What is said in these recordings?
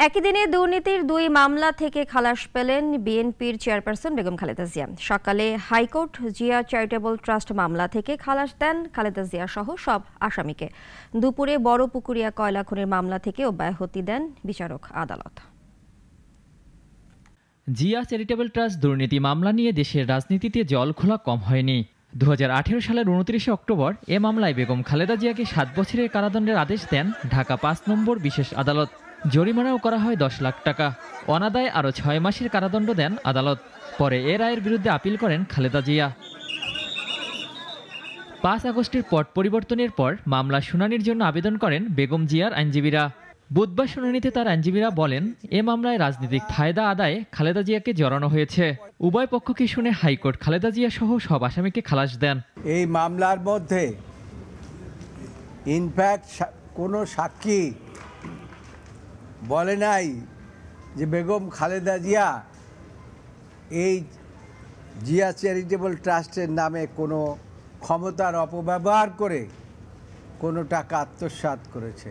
একই দিনে দুর্নীতির দুই মামলা থেকে খালাস পেলেন বিএনপির চেয়ারপারসন বেগম খালেদা জিয়া। সকালে হাইকোর্ট জিয়া চ্যারিটেবল ট্রাস্ট মামলা থেকে খালাস দেন খালেদা জিয়া সহ সব আসামিকে। দুপুরে বড়পুকুরিয়া কয়লা খনির মামলা থেকে অব্যাহতি দেন বিচারক আদালত। জিয়া চ্যারিটেবল ট্রাস্ট দুর্নীতি মামলা নিয়ে দেশের রাজনীতিতে জল খোলা কম হয়নি। 2018 সালের 29 অক্টোবর এ মামলায় বেগম খালেদা জিয়াকে 7 বছরের কারাদণ্ডের আদেশ দেন ঢাকা 5 নম্বর বিশেষ আদালত। জরিমানাও করা হয় 10 লাখ টাকা। অনাদায়ে আরও 6 মাসের কারাদণ্ড দেন আদালত। পরে এ রায়ের বিরুদ্ধে আপিল করেন খালেদা জিয়া। 5 আগস্টের পট পরিবর্তনের পর মামলা শুনানির জন্য আবেদন করেন বেগম জিয়ার আইনজীবীরা। বুধবার শুনানিতে তার আইনজীবীরা বলেন, এ মামলায় রাজনৈতিক ফায়দা আদায়ে খালেদা জিয়াকে জড়ানো হয়েছে। উভয় পক্ষকে শুনে হাইকোর্ট খালেদা জিয়া সহ সব আসামিকে খালাস দেন। এই মামলার মধ্যে ইনফ্যাক্ট কোনো সাক্ষী বলে নাই যে বেগম খালেদা জিয়া এই জিয়া চ্যারিটেবল ট্রাস্টের নামে কোনো ক্ষমতার অপব্যবহার করে কোনো টাকা আত্মসাৎ করেছে।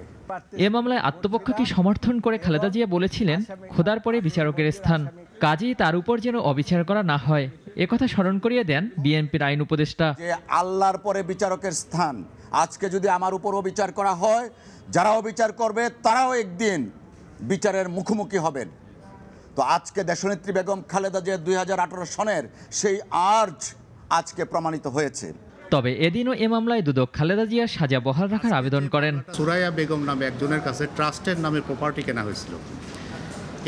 এ মামলায় আত্মপক্ষকে সমর্থন করে খালেদা জিয়া বলেছিলেন, খোদার পরে বিচারকের স্থান, কাজেই তার উপর যেন অবিচার করা না হয়। একথা স্মরণ করিয়ে দেন বিএনপির আইন উপদেষ্টা। যে আল্লাহর পরে বিচারকের স্থান, আজকে যদি আমার উপর অবিচার করা হয়, যারা অবিচার করবে তারাও একদিন বিচারের মুখোমুখি হবেন। তো আজকে দেশনেত্রী বেগম খালেদা জিয়া 2018 সনের সেই আর্জ আজকে প্রমাণিত হয়েছে। তবে এদিনও এ মামলায় দুদক খালেদা জিয়ার সাজা বহাল রাখার আবেদন করেন। সুরাইয়া বেগম নামে একজনের কাছে ট্রাস্টের নামে প্রপার্টি কেনা হয়েছিল।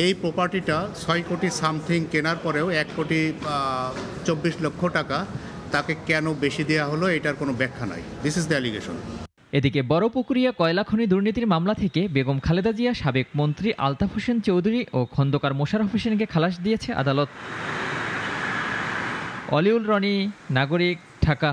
এই প্রপার্টিটা 6 কোটি সামথিং কেনার পরেও 1 কোটি 24 লক্ষ টাকা তাকে কেন বেশি দেওয়া হলো, এটার কোনো ব্যাখ্যা নাই। This is the allegation. এদিকে বড়পুকুরিয়া কয়লা খনি দুর্নীতির মামলা থেকে বেগম খালেদা জিয়া, সাবেক মন্ত্রী আলতাফ হোসেন চৌধুরী ও খন্দকার মোশাররফ হোসেনকে খালাস দিয়েছে আদালত। অলিউল রনি, নাগরিক, ঢাকা।